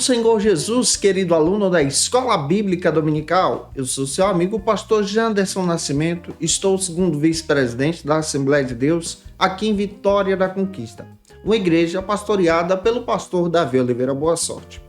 do Senhor Jesus, querido aluno da Escola Bíblica Dominical, eu sou seu amigo pastor Janderson Nascimento, estou segundo vice-presidente da Assembleia de Deus aqui em Vitória da Conquista, uma igreja pastoreada pelo pastor Davi Oliveira Boa Sorte.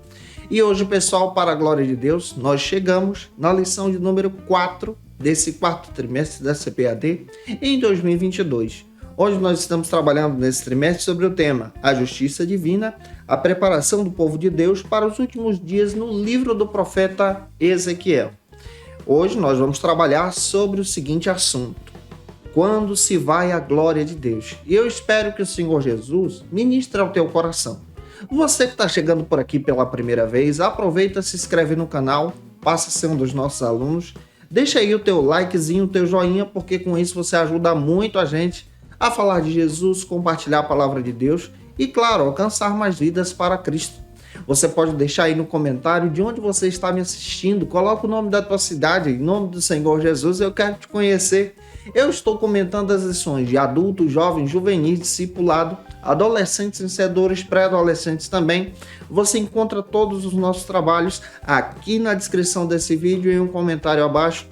E hoje, pessoal, para a glória de Deus, nós chegamos na lição de número 4 desse quarto trimestre da CPAD em 2022. Hoje nós estamos trabalhando nesse trimestre sobre o tema A Justiça Divina, a preparação do povo de Deus para os últimos dias no livro do profeta Ezequiel. Hoje nós vamos trabalhar sobre o seguinte assunto: quando se vai a glória de Deus? E eu espero que o Senhor Jesus ministre ao teu coração. Você que está chegando por aqui pela primeira vez, aproveita, se inscreve no canal, passa a ser um dos nossos alunos, deixa aí o teu likezinho, o teu joinha, porque com isso você ajuda muito a gente a falar de Jesus, compartilhar a palavra de Deus e, claro, alcançar mais vidas para Cristo. Você pode deixar aí no comentário de onde você está me assistindo, coloca o nome da tua cidade, em nome do Senhor Jesus, eu quero te conhecer. Eu estou comentando as lições de adultos, jovens, juvenis, discipulado, adolescentes, vencedores, pré-adolescentes também. Você encontra todos os nossos trabalhos aqui na descrição desse vídeo e em um comentário abaixo.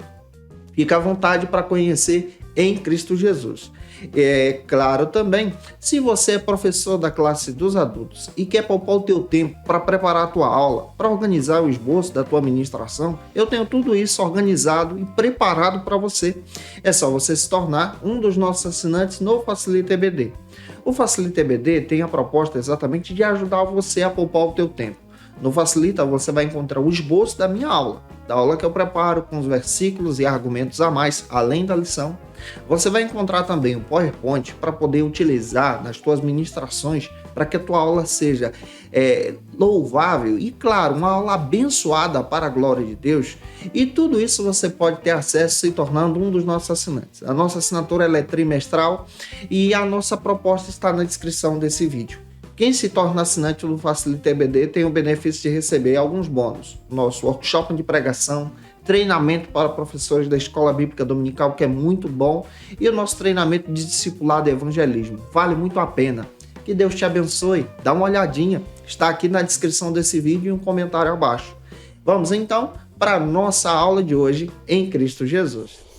Fica à vontade para conhecer em Cristo Jesus. É claro também, se você é professor da classe dos adultos e quer poupar o teu tempo para preparar a tua aula, para organizar o esboço da tua ministração, eu tenho tudo isso organizado e preparado para você. É só você se tornar um dos nossos assinantes no Facilita EBD. O Facilita EBD tem a proposta exatamente de ajudar você a poupar o teu tempo. No Facilita você vai encontrar o esboço da minha aula, da aula que eu preparo com os versículos e argumentos a mais, além da lição. Você vai encontrar também o PowerPoint para poder utilizar nas tuas ministrações para que a tua aula seja louvável e, claro, uma aula abençoada para a glória de Deus. E tudo isso você pode ter acesso se tornando um dos nossos assinantes. A nossa assinatura é trimestral e a nossa proposta está na descrição desse vídeo. Quem se torna assinante do Facilita EBD tem o benefício de receber alguns bônus. Nosso workshop de pregação, treinamento para professores da Escola Bíblica Dominical, que é muito bom, e o nosso treinamento de discipulado e evangelismo. Vale muito a pena. Que Deus te abençoe. Dá uma olhadinha. Está aqui na descrição desse vídeo e um comentário abaixo. Vamos então para a nossa aula de hoje em Cristo Jesus.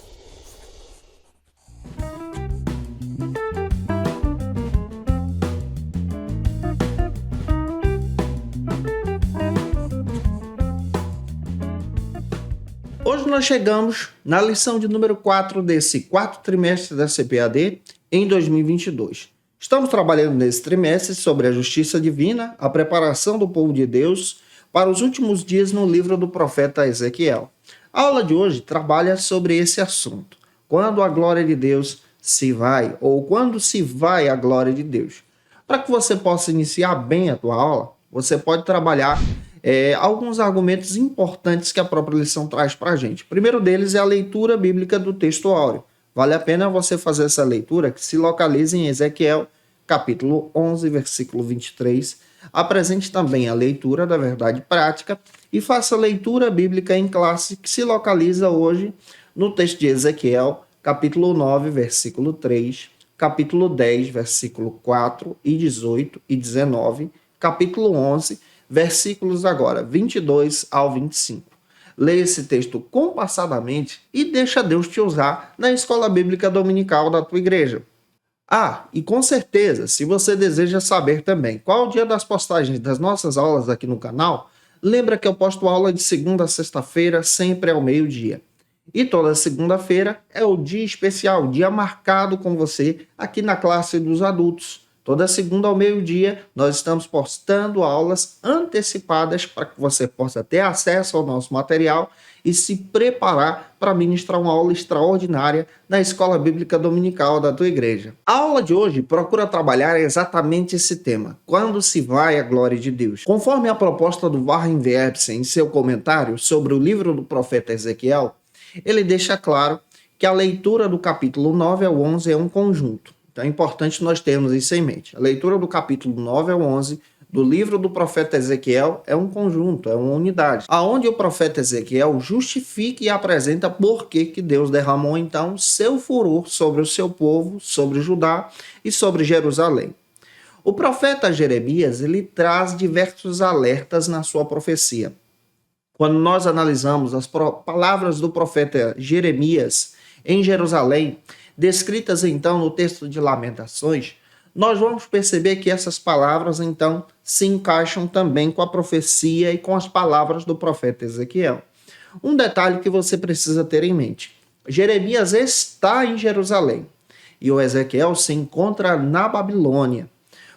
Hoje nós chegamos na lição de número 4 desse quarto trimestre da CPAD em 2022. Estamos trabalhando nesse trimestre sobre a justiça divina, a preparação do povo de Deus para os últimos dias no livro do profeta Ezequiel. A aula de hoje trabalha sobre esse assunto. Quando a glória de Deus se vai, ou quando se vai a glória de Deus. Para que você possa iniciar bem a tua aula, você pode trabalhar alguns argumentos importantes que a própria lição traz para a gente. O primeiro deles é a leitura bíblica do texto áureo. Vale a pena você fazer essa leitura, que se localiza em Ezequiel, capítulo 11, versículo 23. Apresente também a leitura da verdade prática e faça a leitura bíblica em classe, que se localiza hoje no texto de Ezequiel, capítulo 9, versículo 3, capítulo 10, versículo 4 e 18 e 19, capítulo 11, versículos agora 22 ao 25. Leia esse texto compassadamente e deixa Deus te usar na Escola Bíblica Dominical da tua igreja. E com certeza, se você deseja saber também qual o dia das postagens das nossas aulas aqui no canal, lembra que eu posto aula de segunda a sexta-feira, sempre ao meio-dia. E toda segunda-feira é o dia especial, o dia marcado com você aqui na classe dos adultos. Toda segunda ao meio-dia, nós estamos postando aulas antecipadas para que você possa ter acesso ao nosso material e se preparar para ministrar uma aula extraordinária na Escola Bíblica Dominical da tua igreja. A aula de hoje procura trabalhar exatamente esse tema, quando se vai a glória de Deus. Conforme a proposta do Warren Wiersbe em seu comentário sobre o livro do profeta Ezequiel, ele deixa claro que a leitura do capítulo 9 ao 11 é um conjunto. Então é importante nós termos isso em mente. A leitura do capítulo 9 ao 11 do livro do profeta Ezequiel é um conjunto, é uma unidade, aonde o profeta Ezequiel justifica e apresenta por que Deus derramou então seu furor sobre o seu povo, sobre Judá e sobre Jerusalém. O profeta Jeremias, ele traz diversos alertas na sua profecia. Quando nós analisamos as palavras do profeta Jeremias em Jerusalém, descritas então no texto de Lamentações, nós vamos perceber que essas palavras então se encaixam também com a profecia e com as palavras do profeta Ezequiel. Um detalhe que você precisa ter em mente: Jeremias está em Jerusalém e o Ezequiel se encontra na Babilônia.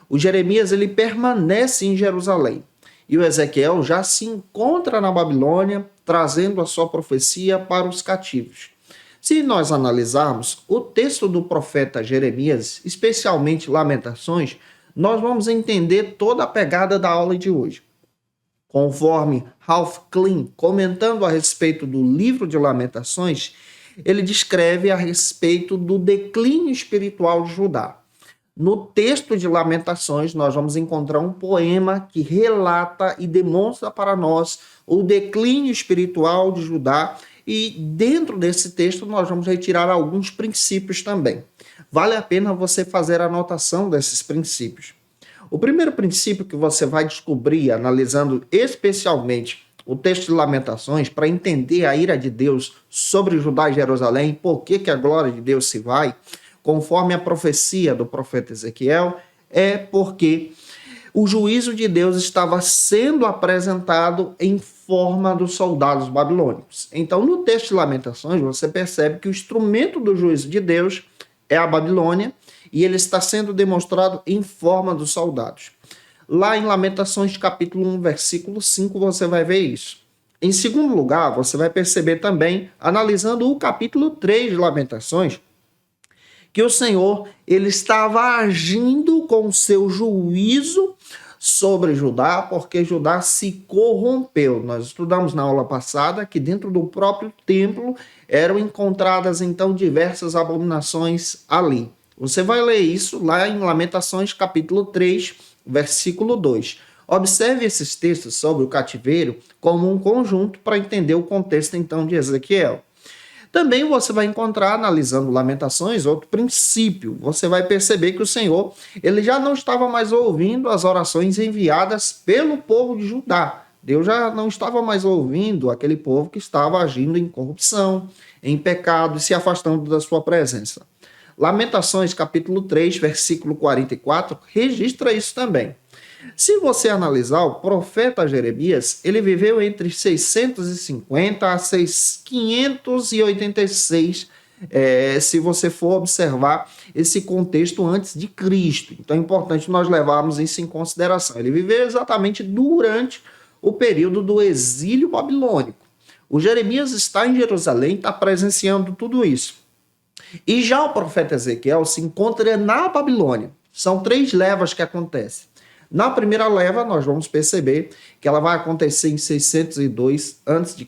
O Jeremias ele permanece em Jerusalém e o Ezequiel já se encontra na Babilônia, trazendo a sua profecia para os cativos. Se nós analisarmos o texto do profeta Jeremias, especialmente Lamentações, nós vamos entender toda a pegada da aula de hoje. Conforme Ralph Klein, comentando a respeito do livro de Lamentações, ele descreve a respeito do declínio espiritual de Judá. No texto de Lamentações, nós vamos encontrar um poema que relata e demonstra para nós o declínio espiritual de Judá, e dentro desse texto nós vamos retirar alguns princípios também. Vale a pena você fazer a anotação desses princípios. O primeiro princípio que você vai descobrir, analisando especialmente o texto de Lamentações, para entender a ira de Deus sobre Judá e Jerusalém, por que a glória de Deus se vai, conforme a profecia do profeta Ezequiel, é porque o juízo de Deus estava sendo apresentado em forma dos soldados babilônicos. Então, no texto de Lamentações, você percebe que o instrumento do juízo de Deus é a Babilônia e ele está sendo demonstrado em forma dos soldados. Lá em Lamentações, capítulo 1, versículo 5, você vai ver isso. Em segundo lugar, você vai perceber também, analisando o capítulo 3 de Lamentações, que o Senhor ele estava agindo com o seu juízo sobre Judá, porque Judá se corrompeu. Nós estudamos na aula passada que dentro do próprio templo eram encontradas então diversas abominações ali. Você vai ler isso lá em Lamentações capítulo 3, versículo 2. Observe esses textos sobre o cativeiro como um conjunto para entender o contexto então de Ezequiel. Também você vai encontrar, analisando Lamentações, outro princípio. Você vai perceber que o Senhor ele já não estava mais ouvindo as orações enviadas pelo povo de Judá. Deus já não estava mais ouvindo aquele povo que estava agindo em corrupção, em pecado e se afastando da sua presença. Lamentações, capítulo 3, versículo 44, registra isso também. Se você analisar, o profeta Jeremias, ele viveu entre 650 a 586, se você for observar esse contexto antes de Cristo. Então é importante nós levarmos isso em consideração. Ele viveu exatamente durante o período do exílio babilônico. O Jeremias está em Jerusalém, está presenciando tudo isso. E já o profeta Ezequiel se encontra na Babilônia. São 3 levas que acontecem. Na primeira leva, nós vamos perceber que ela vai acontecer em 602 a.C.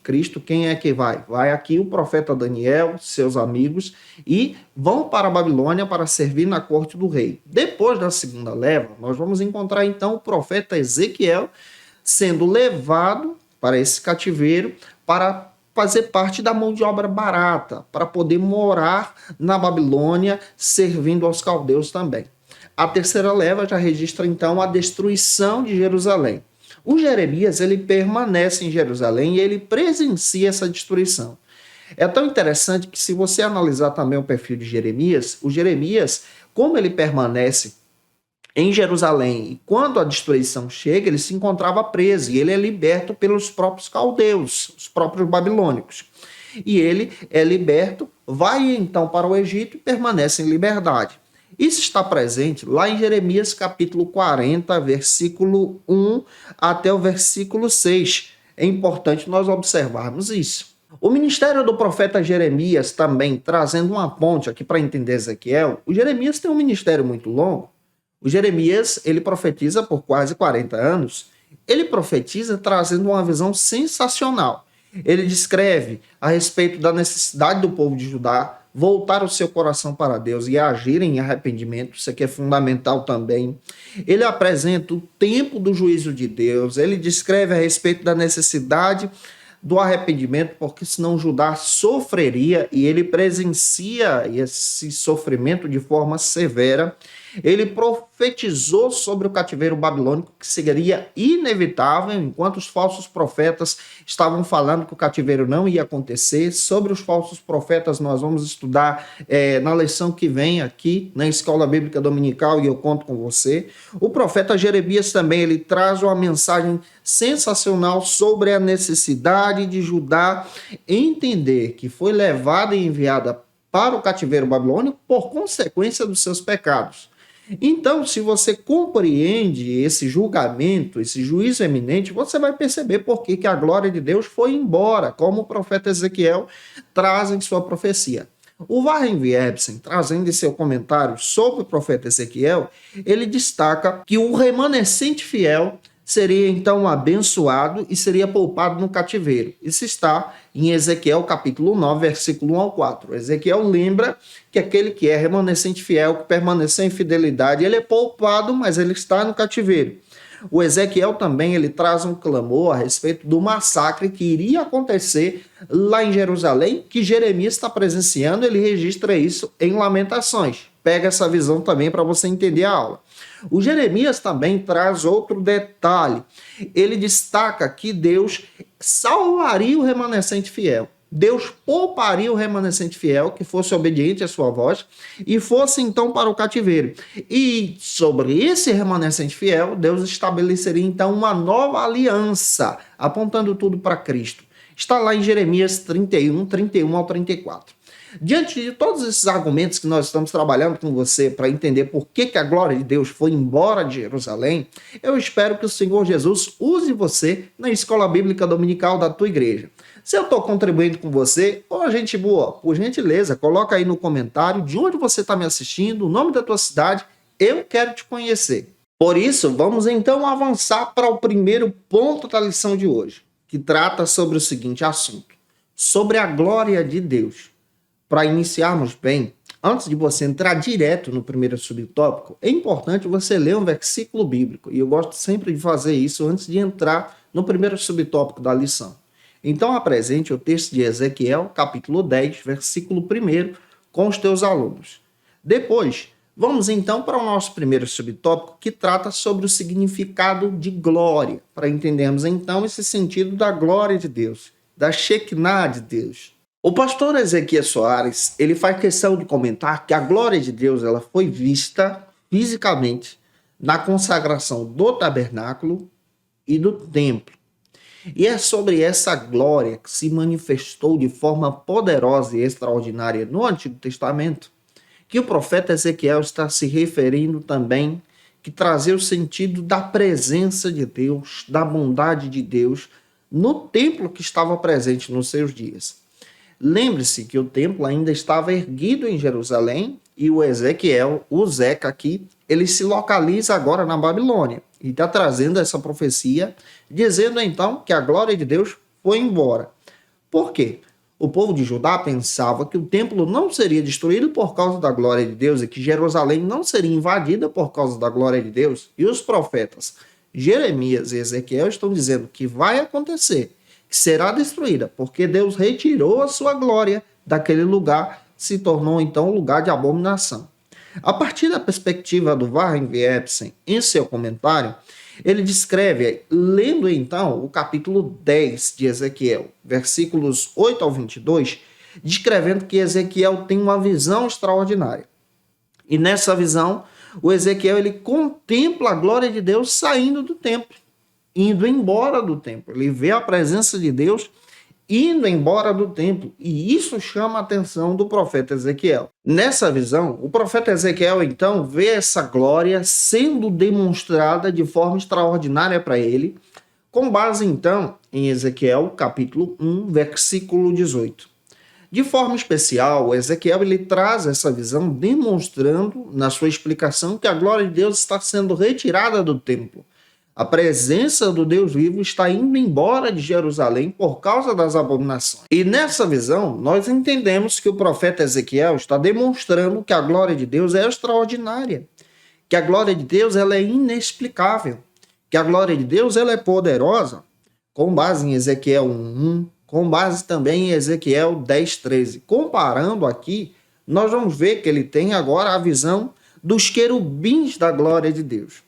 Quem é que vai? Vai aqui o profeta Daniel, seus amigos, e vão para a Babilônia para servir na corte do rei. Depois da segunda leva, nós vamos encontrar então o profeta Ezequiel sendo levado para esse cativeiro para fazer parte da mão de obra barata, para poder morar na Babilônia, servindo aos caldeus também. A terceira leva já registra, então, a destruição de Jerusalém. O Jeremias, ele permanece em Jerusalém e ele presencia essa destruição. É tão interessante que, se você analisar também o perfil de Jeremias, o Jeremias, como ele permanece em Jerusalém e quando a destruição chega, ele se encontrava preso e ele é liberto pelos próprios caldeus, os próprios babilônicos. E ele é liberto, vai então para o Egito e permanece em liberdade. Isso está presente lá em Jeremias capítulo 40, versículo 1 até o versículo 6. É importante nós observarmos isso. O ministério do profeta Jeremias também, trazendo uma ponte aqui para entender Ezequiel, o Jeremias tem um ministério muito longo. O Jeremias, ele profetiza por quase 40 anos. Ele profetiza trazendo uma visão sensacional. Ele descreve a respeito da necessidade do povo de Judá voltar o seu coração para Deus e agir em arrependimento. Isso aqui é fundamental também. Ele apresenta o tempo do juízo de Deus. Ele descreve a respeito da necessidade do arrependimento, porque senão Judá sofreria, e ele presencia esse sofrimento de forma severa. Ele profetizou sobre o cativeiro babilônico, que seria inevitável, enquanto os falsos profetas estavam falando que o cativeiro não ia acontecer. Sobre os falsos profetas nós vamos estudar na lição que vem aqui na Escola Bíblica Dominical, e eu conto com você. O profeta Jeremias também, ele traz uma mensagem sensacional sobre a necessidade de Judá entender que foi levada e enviada para o cativeiro babilônico por consequência dos seus pecados. Então, se você compreende esse julgamento, esse juízo eminente, você vai perceber por que a glória de Deus foi embora, como o profeta Ezequiel traz em sua profecia. O Warren Wiersbe, trazendo em seu comentário sobre o profeta Ezequiel, ele destaca que o remanescente fiel seria então abençoado e seria poupado no cativeiro. Isso está em Ezequiel capítulo 9, versículo 1 ao 4. Ezequiel lembra que aquele que é remanescente fiel, que permaneceu em fidelidade, ele é poupado, mas ele está no cativeiro. O Ezequiel também ele traz um clamor a respeito do massacre que iria acontecer lá em Jerusalém, que Jeremias está presenciando, ele registra isso em Lamentações. Pega essa visão também para você entender a aula. O Jeremias também traz outro detalhe. Ele destaca que Deus salvaria o remanescente fiel. Deus pouparia o remanescente fiel que fosse obediente à sua voz e fosse então para o cativeiro. E sobre esse remanescente fiel, Deus estabeleceria então uma nova aliança, apontando tudo para Cristo. Está lá em Jeremias 31 ao 34. Diante de todos esses argumentos que nós estamos trabalhando com você para entender por que a glória de Deus foi embora de Jerusalém, eu espero que o Senhor Jesus use você na escola bíblica dominical da tua igreja. Se eu estou contribuindo com você, ô gente boa, por gentileza, coloca aí no comentário de onde você está me assistindo, o nome da tua cidade, eu quero te conhecer. Por isso, vamos então avançar para o primeiro ponto da lição de hoje, que trata sobre o seguinte assunto, sobre a glória de Deus. Para iniciarmos bem, antes de você entrar direto no primeiro subtópico, é importante você ler um versículo bíblico. E eu gosto sempre de fazer isso antes de entrar no primeiro subtópico da lição. Então, apresente o texto de Ezequiel, capítulo 10, versículo 1, com os teus alunos. Depois, vamos então para o nosso primeiro subtópico, que trata sobre o significado de glória, para entendermos então esse sentido da glória de Deus, da Shekinah de Deus. O pastor Ezequias Soares, ele faz questão de comentar que a glória de Deus ela foi vista fisicamente na consagração do tabernáculo e do templo. E é sobre essa glória que se manifestou de forma poderosa e extraordinária no Antigo Testamento que o profeta Ezequiel está se referindo também, que trazia o sentido da presença de Deus, da bondade de Deus no templo que estava presente nos seus dias. Lembre-se que o templo ainda estava erguido em Jerusalém e o Ezequiel, o Zeca aqui, ele se localiza agora na Babilônia e está trazendo essa profecia, dizendo então que a glória de Deus foi embora. Por quê? O povo de Judá pensava que o templo não seria destruído por causa da glória de Deus e que Jerusalém não seria invadida por causa da glória de Deus. E os profetas Jeremias e Ezequiel estão dizendo que vai acontecer, que será destruída, porque Deus retirou a sua glória daquele lugar, se tornou então um lugar de abominação. A partir da perspectiva do Warren Wiersbe, em seu comentário, ele descreve, lendo então o capítulo 10 de Ezequiel, versículos 8 ao 22, descrevendo que Ezequiel tem uma visão extraordinária. E nessa visão, o Ezequiel ele contempla a glória de Deus saindo do templo, indo embora do templo. Ele vê a presença de Deus indo embora do templo. E isso chama a atenção do profeta Ezequiel. Nessa visão, o profeta Ezequiel, então, vê essa glória sendo demonstrada de forma extraordinária para ele, com base, então, em Ezequiel, capítulo 1, versículo 18. De forma especial, Ezequiel ele traz essa visão demonstrando, na sua explicação, que a glória de Deus está sendo retirada do templo. A presença do Deus vivo está indo embora de Jerusalém por causa das abominações. E nessa visão, nós entendemos que o profeta Ezequiel está demonstrando que a glória de Deus é extraordinária, que a glória de Deus ela é inexplicável, que a glória de Deus ela é poderosa, com base em Ezequiel 1:1, com base também em Ezequiel 10:13. Comparando aqui, nós vamos ver que ele tem agora a visão dos querubins da glória de Deus.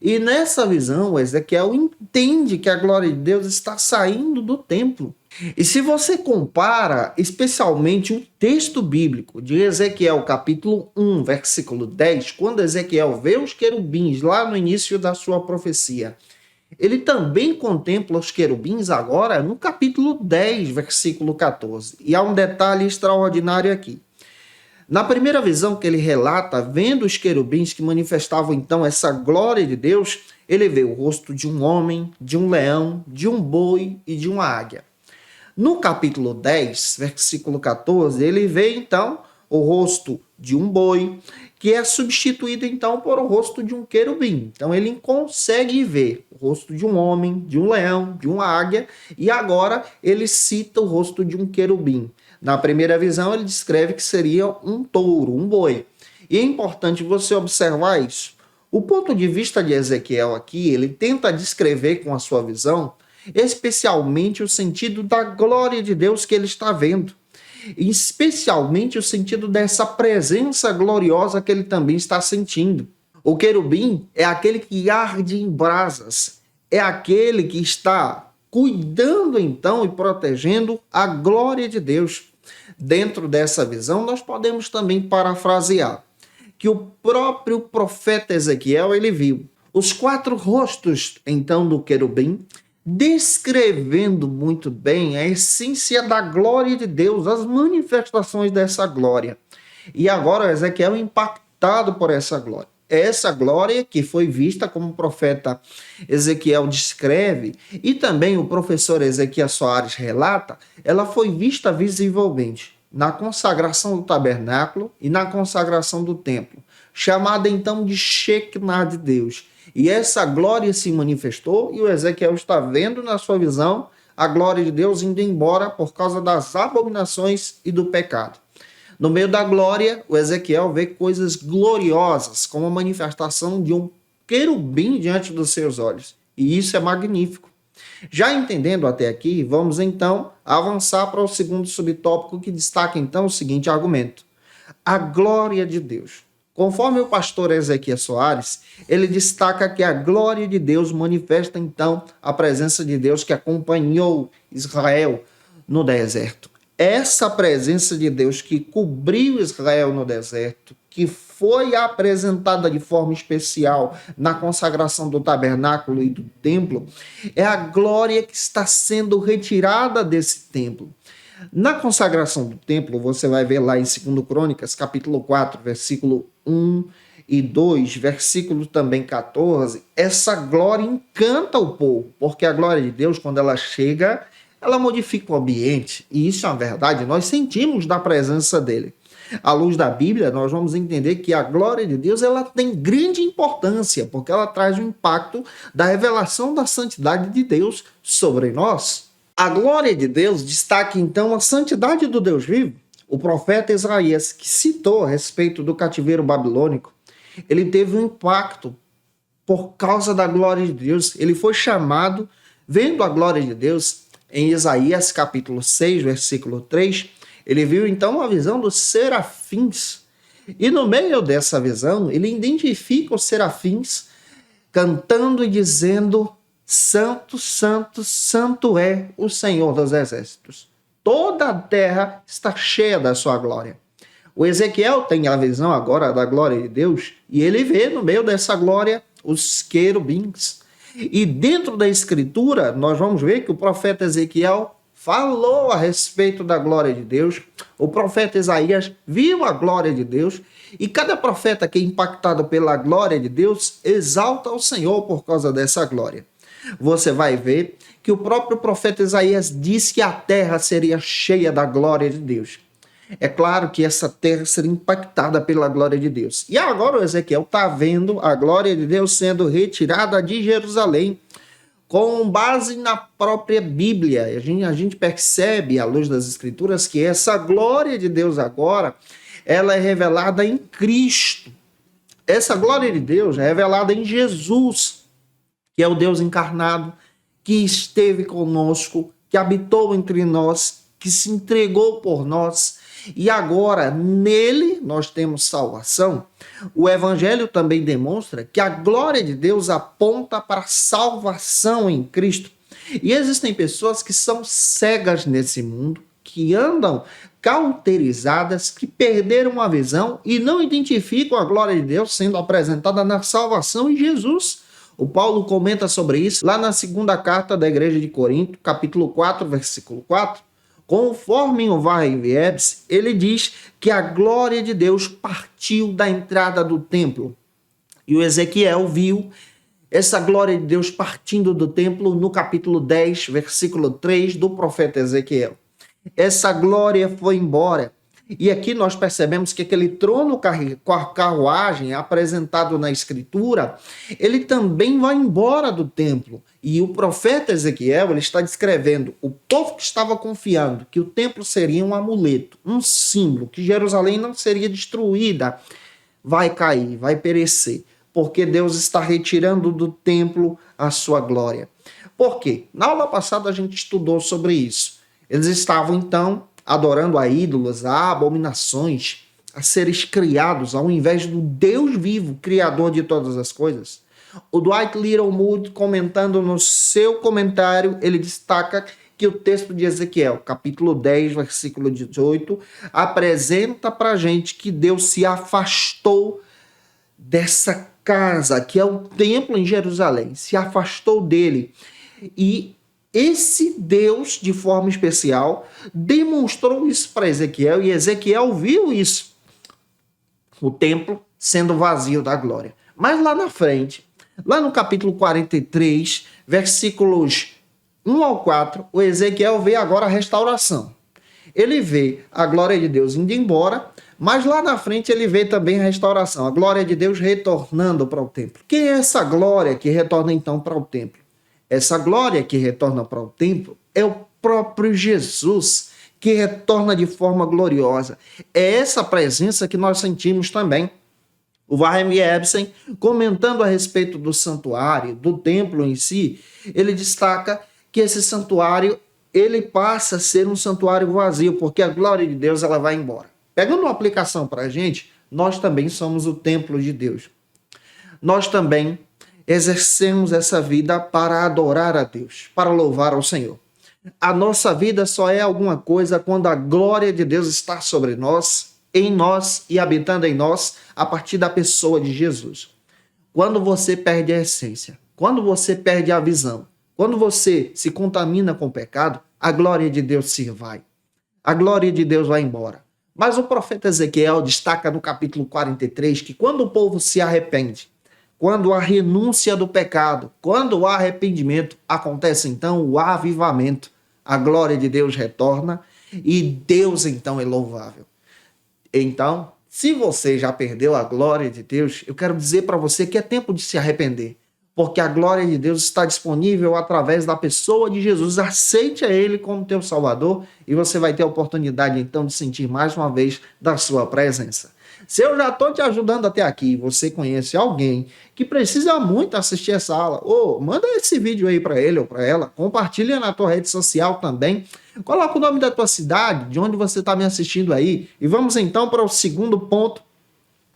E nessa visão, Ezequiel entende que a glória de Deus está saindo do templo. E se você compara especialmente o texto bíblico de Ezequiel capítulo 1, versículo 10, quando Ezequiel vê os querubins lá no início da sua profecia, ele também contempla os querubins agora no capítulo 10, versículo 14. E há um detalhe extraordinário aqui. Na primeira visão que ele relata, vendo os querubins que manifestavam então essa glória de Deus, ele vê o rosto de um homem, de um leão, de um boi e de uma águia. No capítulo 10, versículo 14, ele vê então o rosto de um boi, que é substituído então por o rosto de um querubim. Então ele consegue ver o rosto de um homem, de um leão, de uma águia, e agora ele cita o rosto de um querubim. Na primeira visão, ele descreve que seria um touro, um boi. E é importante você observar isso. O ponto de vista de Ezequiel aqui, ele tenta descrever com a sua visão, especialmente o sentido da glória de Deus que ele está vendo. E especialmente o sentido dessa presença gloriosa que ele também está sentindo. O querubim é aquele que arde em brasas, é aquele que está cuidando então e protegendo a glória de Deus. Dentro dessa visão, nós podemos também parafrasear que o próprio profeta Ezequiel, ele viu os 4 rostos, então, do querubim, descrevendo muito bem a essência da glória de Deus, as manifestações dessa glória. E agora Ezequiel é impactado por essa glória. Essa glória que foi vista, como o profeta Ezequiel descreve, e também o professor Ezequiel Soares relata, ela foi vista visivelmente na consagração do tabernáculo e na consagração do templo, chamada então de Shekinah de Deus. E essa glória se manifestou e o Ezequiel está vendo na sua visão a glória de Deus indo embora por causa das abominações e do pecado. No meio da glória, o Ezequiel vê coisas gloriosas, como a manifestação de um querubim diante dos seus olhos. E isso é magnífico. Já entendendo até aqui, vamos então avançar para o segundo subtópico que destaca então o seguinte argumento: a glória de Deus. Conforme o pastor Ezequiel Soares, ele destaca que a glória de Deus manifesta então a presença de Deus que acompanhou Israel no deserto. Essa presença de Deus que cobriu Israel no deserto, que foi apresentada de forma especial na consagração do tabernáculo e do templo, é a glória que está sendo retirada desse templo. Na consagração do templo, você vai ver lá em 2 Crônicas, capítulo 4, versículo 1 e 2, versículo também 14, essa glória encanta o povo, porque a glória de Deus, quando ela chega, ela modifica o ambiente, e isso é uma verdade, nós sentimos da presença dele. À luz da Bíblia, nós vamos entender que a glória de Deus ela tem grande importância, porque ela traz o impacto da revelação da santidade de Deus sobre nós. A glória de Deus destaca então a santidade do Deus vivo. O profeta Isaías, que citou a respeito do cativeiro babilônico, ele teve um impacto por causa da glória de Deus. Ele foi chamado, vendo a glória de Deus, em Isaías capítulo 6, versículo 3, ele viu então a visão dos serafins. E no meio dessa visão, ele identifica os serafins cantando e dizendo: Santo, Santo, Santo é o Senhor dos Exércitos. Toda a terra está cheia da sua glória. O Ezequiel tem a visão agora da glória de Deus e ele vê no meio dessa glória os querubins. E dentro da escritura, nós vamos ver que o profeta Ezequiel falou a respeito da glória de Deus. O profeta Isaías viu a glória de Deus. E cada profeta que é impactado pela glória de Deus exalta o Senhor por causa dessa glória. Você vai ver que o próprio profeta Isaías disse que a terra seria cheia da glória de Deus. É claro que essa terra seria impactada pela glória de Deus. E agora o Ezequiel está vendo a glória de Deus sendo retirada de Jerusalém, com base na própria Bíblia. A gente percebe, à luz das Escrituras, que essa glória de Deus agora, ela é revelada em Cristo. Essa glória de Deus é revelada em Jesus, que é o Deus encarnado, que esteve conosco, que habitou entre nós, que se entregou por nós. e agora nele nós temos salvação, o Evangelho também demonstra que a glória de Deus aponta para a salvação em Cristo. E existem pessoas que são cegas nesse mundo, que andam cauterizadas, que perderam a visão e não identificam a glória de Deus sendo apresentada na salvação em Jesus. O Paulo comenta sobre isso lá na segunda carta da igreja de Corinto, capítulo 4, versículo 4. Conforme o Varre-Viebs, ele diz que a glória de Deus partiu da entrada do templo. E o Ezequiel viu essa glória de Deus partindo do templo no capítulo 10, versículo 3 do profeta Ezequiel. Essa glória foi embora. E aqui nós percebemos que aquele trono com a carruagem apresentado na escritura, ele também vai embora do templo. E o profeta Ezequiel, ele está descrevendo o povo que estava confiando que o templo seria um amuleto, um símbolo, que Jerusalém não seria destruída, vai cair, vai perecer, porque Deus está retirando do templo a sua glória. Por quê? Na aula passada a gente estudou sobre isso. Eles estavam então adorando a ídolos, a abominações, a seres criados, ao invés do Deus vivo, criador de todas as coisas. O Dwight Littlewood, comentando no seu comentário, ele destaca que o texto de Ezequiel, capítulo 10, versículo 18, apresenta para a gente que Deus se afastou dessa casa, que é o templo em Jerusalém, se afastou dele. E esse Deus, de forma especial, demonstrou isso para Ezequiel, e Ezequiel viu isso, o templo sendo vazio da glória. Mas lá na frente, lá no capítulo 43, versículos 1 ao 4, o Ezequiel vê agora a restauração. Ele vê a glória de Deus indo embora, mas lá na frente ele vê também a restauração, a glória de Deus retornando para o templo. Quem é essa glória que retorna então para o templo? Essa glória que retorna para o templo é o próprio Jesus, que retorna de forma gloriosa. É essa presença que nós sentimos também. O Varre-Viebsen, comentando a respeito do santuário, do templo em si, ele destaca que esse santuário ele passa a ser um santuário vazio, porque a glória de Deus ela vai embora. Pegando uma aplicação para a gente, nós também somos o templo de Deus. Nós também exercemos essa vida para adorar a Deus, para louvar ao Senhor. A nossa vida só é alguma coisa quando a glória de Deus está sobre nós, em nós e habitando em nós, a partir da pessoa de Jesus. Quando você perde a essência, quando você perde a visão, quando você se contamina com o pecado, a glória de Deus se vai. A glória de Deus vai embora. Mas o profeta Ezequiel destaca no capítulo 43 que quando o povo se arrepende, quando a renúncia do pecado, quando o arrependimento, acontece então o avivamento. A glória de Deus retorna e Deus então é louvável. Então, se você já perdeu a glória de Deus, eu quero dizer para você que é tempo de se arrepender. Porque a glória de Deus está disponível através da pessoa de Jesus. Aceite a Ele como teu Salvador e você vai ter a oportunidade então de sentir mais uma vez da sua presença. Se eu já estou te ajudando até aqui, você conhece alguém que precisa muito assistir essa aula, manda esse vídeo aí para ele ou para ela, compartilha na tua rede social também, coloca o nome da tua cidade, de onde você está me assistindo aí, e vamos então para o segundo ponto,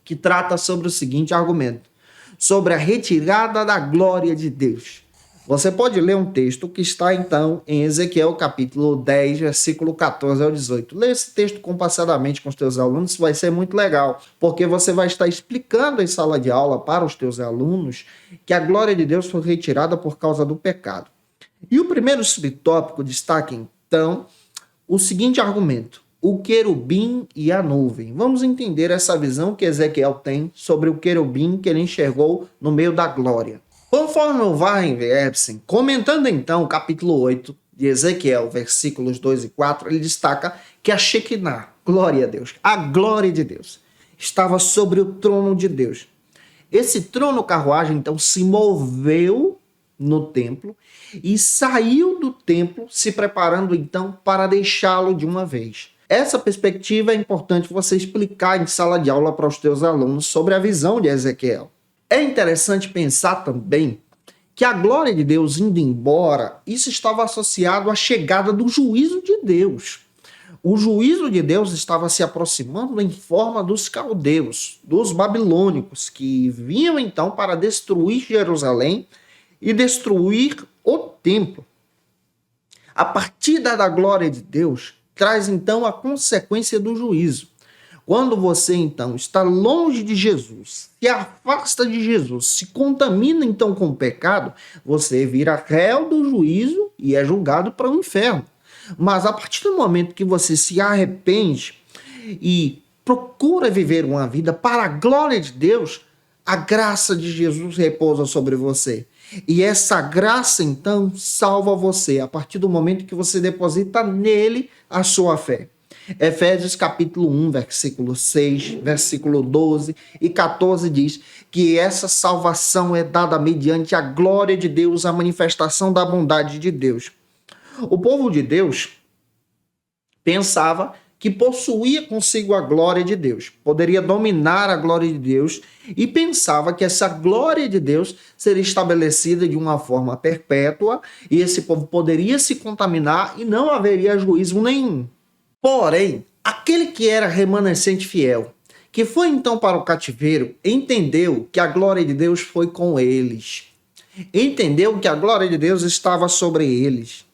que trata sobre o seguinte argumento, sobre a retirada da glória de Deus. Você pode ler um texto que está, então, em Ezequiel, capítulo 10, versículo 14 ao 18. Lê esse texto compassadamente com os teus alunos, isso vai ser muito legal, porque você vai estar explicando em sala de aula para os teus alunos que a glória de Deus foi retirada por causa do pecado. E o primeiro subtópico destaca, então, o seguinte argumento, o querubim e a nuvem. Vamos entender essa visão que Ezequiel tem sobre o querubim que ele enxergou no meio da glória. Conforme o Varre-Viebsen, comentando então o capítulo 8 de Ezequiel, versículos 2 e 4, ele destaca que a Shekinah, glória a Deus, a glória de Deus, estava sobre o trono de Deus. Esse trono carruagem então se moveu no templo e saiu do templo se preparando então para deixá-lo de uma vez. Essa perspectiva é importante você explicar em sala de aula para os teus alunos sobre a visão de Ezequiel. É interessante pensar também que a glória de Deus indo embora, isso estava associado à chegada do juízo de Deus. O juízo de Deus estava se aproximando em forma dos caldeus, dos babilônicos, que vinham então para destruir Jerusalém e destruir o templo. A partida da glória de Deus traz então a consequência do juízo. Quando você então está longe de Jesus, se afasta de Jesus, se contamina então com o pecado, você vira réu do juízo e é julgado para o inferno. Mas a partir do momento que você se arrepende e procura viver uma vida para a glória de Deus, a graça de Jesus repousa sobre você. E essa graça, então, salva você a partir do momento que você deposita nele a sua fé. Efésios capítulo 1, versículo 6, versículo 12 e 14 diz que essa salvação é dada mediante a glória de Deus, a manifestação da bondade de Deus. O povo de Deus pensava que possuía consigo a glória de Deus, poderia dominar a glória de Deus e pensava que essa glória de Deus seria estabelecida de uma forma perpétua e esse povo poderia se contaminar e não haveria juízo nenhum. Porém, aquele que era remanescente fiel, que foi então para o cativeiro, entendeu que a glória de Deus foi com eles. Entendeu que a glória de Deus estava sobre eles.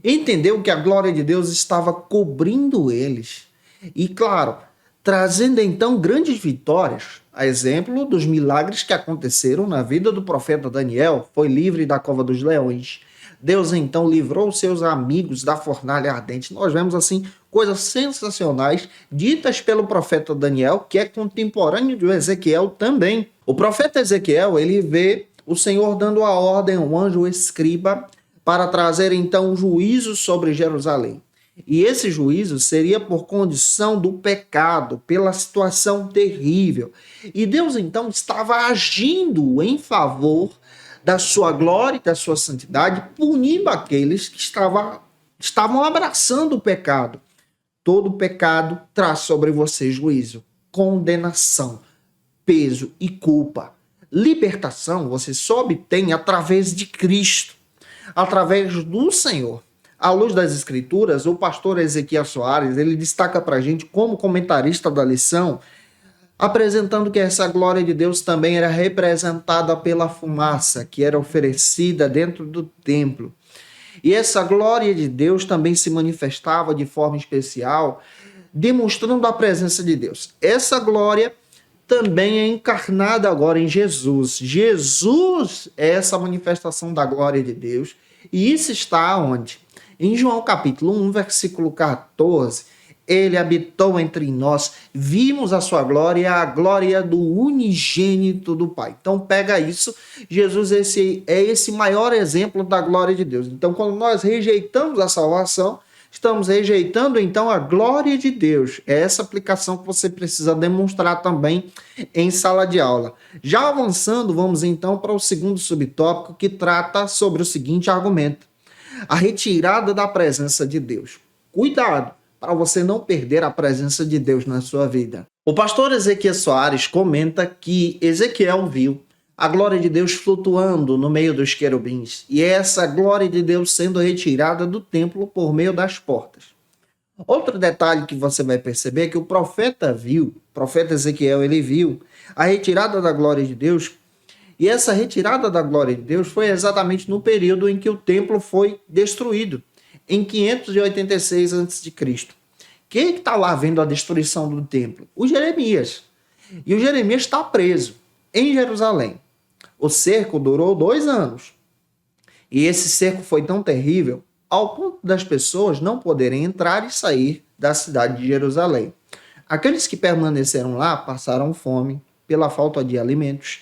Entendeu que a glória de Deus estava cobrindo eles. E, claro, trazendo então grandes vitórias. A exemplo dos milagres que aconteceram na vida do profeta Daniel, foi livre da cova dos leões. Deus então livrou seus amigos da fornalha ardente. Nós vemos assim coisas sensacionais ditas pelo profeta Daniel, que é contemporâneo de Ezequiel também. O profeta Ezequiel, ele vê o Senhor dando a ordem ao anjo escriba para trazer então um juízo sobre Jerusalém. E esse juízo seria por condição do pecado, pela situação terrível. E Deus então estava agindo em favor da sua glória e da sua santidade, punindo aqueles que estavam abraçando o pecado. Todo pecado traz sobre você juízo, condenação, peso e culpa. Libertação você só obtém através de Cristo, através do Senhor. À luz das Escrituras, o pastor Ezequiel Soares, ele destaca para a gente como comentarista da lição, apresentando que essa glória de Deus também era representada pela fumaça que era oferecida dentro do templo. E essa glória de Deus também se manifestava de forma especial, demonstrando a presença de Deus. Essa glória também é encarnada agora em Jesus. Jesus é essa manifestação da glória de Deus. E isso está onde? Em João capítulo 1, versículo 14, ele habitou entre nós, vimos a sua glória, a glória do unigênito do Pai. Então pega isso, Jesus é esse maior exemplo da glória de Deus. Então quando nós rejeitamos a salvação, estamos rejeitando então a glória de Deus. É essa aplicação que você precisa demonstrar também em sala de aula. Já avançando, vamos então para o segundo subtópico que trata sobre o seguinte argumento: a retirada da presença de Deus. Cuidado para você não perder a presença de Deus na sua vida. O pastor Ezequiel Soares comenta que Ezequiel viu a glória de Deus flutuando no meio dos querubins e essa glória de Deus sendo retirada do templo por meio das portas. Outro detalhe que você vai perceber é que o profeta Ezequiel, ele viu a retirada da glória de Deus. E essa retirada da glória de Deus foi exatamente no período em que o templo foi destruído, em 586 a.C. Quem está lá vendo a destruição do templo? O Jeremias. E o Jeremias está preso em Jerusalém. O cerco durou 2 anos. E esse cerco foi tão terrível ao ponto das pessoas não poderem entrar e sair da cidade de Jerusalém. Aqueles que permaneceram lá passaram fome pela falta de alimentos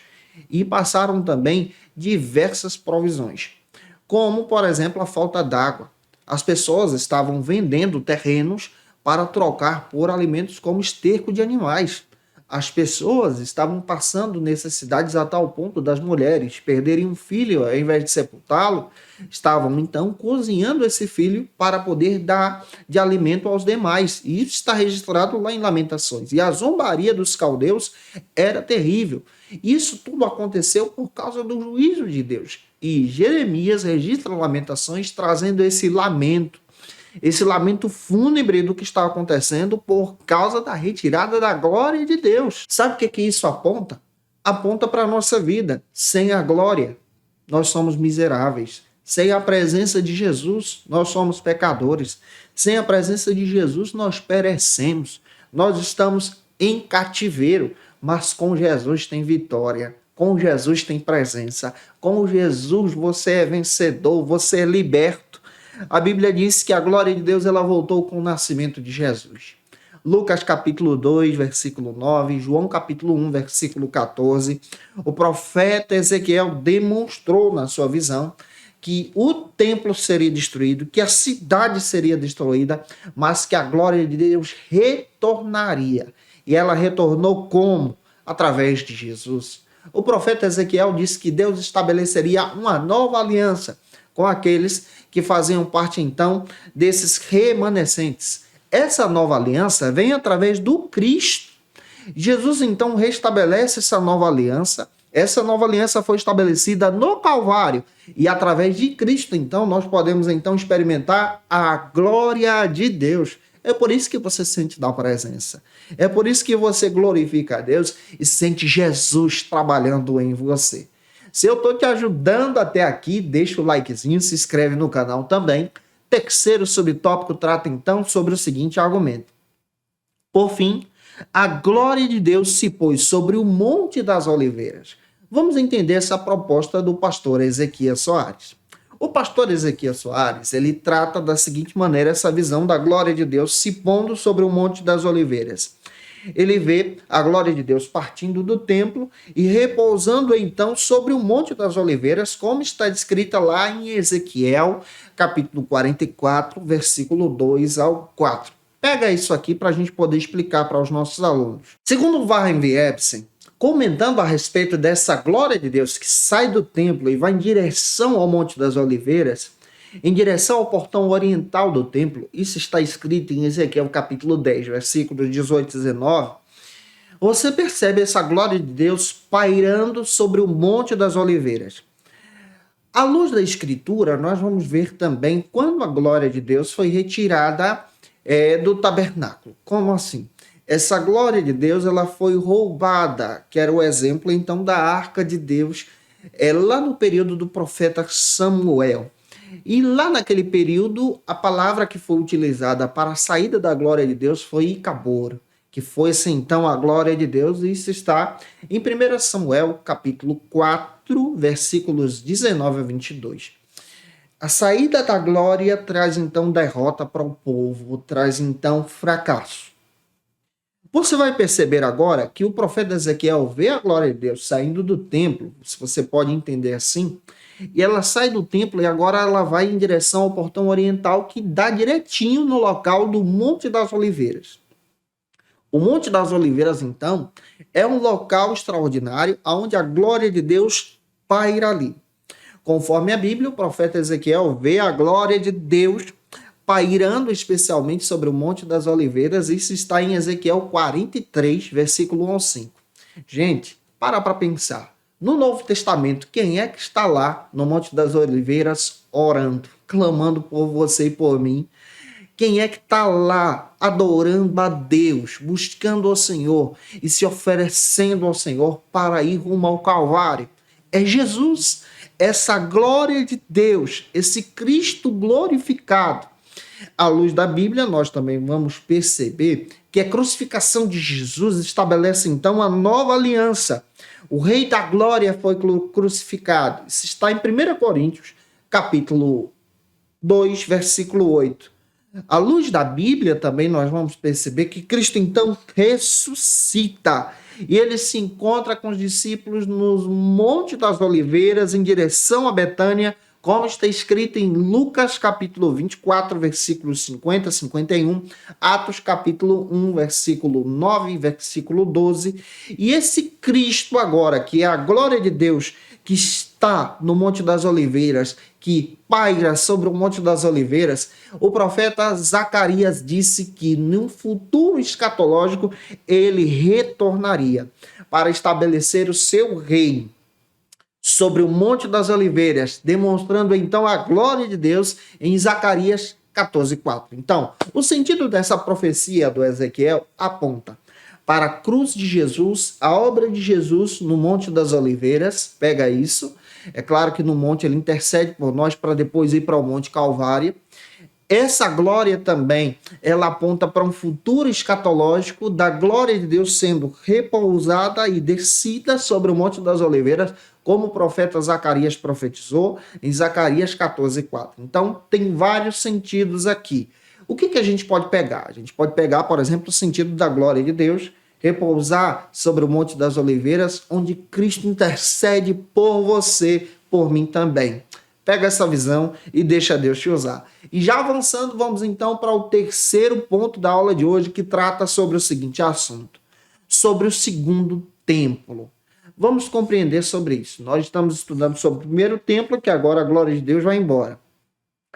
e passaram também diversas provisões, como, por exemplo, a falta d'água. As pessoas estavam vendendo terrenos para trocar por alimentos como esterco de animais. As pessoas estavam passando necessidades a tal ponto das mulheres perderem um filho, ao invés de sepultá-lo, estavam então cozinhando esse filho para poder dar de alimento aos demais. E isso está registrado lá em Lamentações. E a zombaria dos caldeus era terrível. Isso tudo aconteceu por causa do juízo de Deus. E Jeremias registra Lamentações trazendo esse lamento. esse lamento fúnebre do que está acontecendo por causa da retirada da glória de Deus. Sabe o que isso aponta? Aponta para a nossa vida. Sem a glória, nós somos miseráveis. Sem a presença de Jesus, nós somos pecadores. Sem a presença de Jesus, nós perecemos. Nós estamos em cativeiro, mas com Jesus tem vitória. Com Jesus tem presença. Com Jesus você é vencedor, você é liberto. A Bíblia diz que a glória de Deus ela voltou com o nascimento de Jesus. Lucas capítulo 2, versículo 9, João capítulo 1, versículo 14. O profeta Ezequiel demonstrou na sua visão que o templo seria destruído, que a cidade seria destruída, mas que a glória de Deus retornaria. E ela retornou como? Através de Jesus. O profeta Ezequiel disse que Deus estabeleceria uma nova aliança com aqueles que faziam parte, então, desses remanescentes. Essa nova aliança vem através do Cristo. Jesus, então, restabelece essa nova aliança. Essa nova aliança foi estabelecida no Calvário. E através de Cristo, então, nós podemos, então, experimentar a glória de Deus. É por isso que você sente da presença. É por isso que você glorifica a Deus e sente Jesus trabalhando em você. Se eu estou te ajudando até aqui, deixa o likezinho, se inscreve no canal também. Terceiro subtópico trata então sobre o seguinte argumento. Por fim, a glória de Deus se pôs sobre o Monte das Oliveiras. Vamos entender essa proposta do pastor Ezequias Soares. O pastor Ezequias Soares, ele trata da seguinte maneira essa visão da glória de Deus se pondo sobre o Monte das Oliveiras. Ele vê a glória de Deus partindo do templo e repousando então sobre o Monte das Oliveiras, como está descrita lá em Ezequiel, capítulo 44, versículo 2 ao 4. Pega isso aqui para a gente poder explicar para os nossos alunos. Segundo Warren Wiersbe, comentando a respeito dessa glória de Deus que sai do templo e vai em direção ao Monte das Oliveiras, em direção ao portão oriental do templo, isso está escrito em Ezequiel capítulo 10, versículos 18 e 19, você percebe essa glória de Deus pairando sobre o Monte das Oliveiras. À luz da Escritura, nós vamos ver também quando a glória de Deus foi retirada do tabernáculo. Como assim? Essa glória de Deus ela foi roubada, que era o exemplo então da arca de Deus, lá no período do profeta Samuel. E lá naquele período, a palavra que foi utilizada para a saída da glória de Deus foi Icabor, que foi assim, então a glória de Deus, e isso está em 1 Samuel, capítulo 4, versículos 19 a 22. A saída da glória traz então derrota para o povo, traz então fracasso. Você vai perceber agora que o profeta Ezequiel vê a glória de Deus saindo do templo, se você pode entender assim, e ela sai do templo e agora ela vai em direção ao portão oriental que dá direitinho no local do Monte das Oliveiras. O Monte das Oliveiras, então, é um local extraordinário onde a glória de Deus paira ali. Conforme a Bíblia, o profeta Ezequiel vê a glória de Deus pairando especialmente sobre o Monte das Oliveiras. Isso está em Ezequiel 43, versículo 1 ao 5. Gente, para pensar. No Novo Testamento, quem é que está lá no Monte das Oliveiras orando, clamando por você e por mim? Quem é que está lá adorando a Deus, buscando o Senhor e se oferecendo ao Senhor para ir rumo ao Calvário? É Jesus, essa glória de Deus, esse Cristo glorificado. À luz da Bíblia, nós também vamos perceber que a crucificação de Jesus estabelece então a nova aliança. O Rei da Glória foi crucificado. Isso está em 1 Coríntios, capítulo 2, versículo 8. À luz da Bíblia também nós vamos perceber que Cristo então ressuscita. E ele se encontra com os discípulos no Monte das Oliveiras em direção a Betânia, como está escrito em Lucas capítulo 24, versículos 50 a 51, Atos capítulo 1, versículo 9 e versículo 12. E esse Cristo agora, que é a glória de Deus, que está no Monte das Oliveiras, que paira sobre o Monte das Oliveiras, o profeta Zacarias disse que num futuro escatológico ele retornaria para estabelecer o seu reino sobre o Monte das Oliveiras, demonstrando então a glória de Deus em Zacarias 14:4. Então, o sentido dessa profecia do Ezequiel aponta para a cruz de Jesus, a obra de Jesus no Monte das Oliveiras. Pega isso. É claro que no monte ele intercede por nós para depois ir para o Monte Calvário. Essa glória também, ela aponta para um futuro escatológico da glória de Deus sendo repousada e descida sobre o Monte das Oliveiras, como o profeta Zacarias profetizou em Zacarias 14:4. Então, tem vários sentidos aqui. O que a gente pode pegar? A gente pode pegar, por exemplo, o sentido da glória de Deus repousar sobre o Monte das Oliveiras, onde Cristo intercede por você, por mim também. Pega essa visão e deixa Deus te usar. E já avançando, vamos então para o terceiro ponto da aula de hoje, que trata sobre o seguinte assunto: sobre o segundo templo. Vamos compreender sobre isso. Nós estamos estudando sobre o primeiro templo, que agora a glória de Deus vai embora.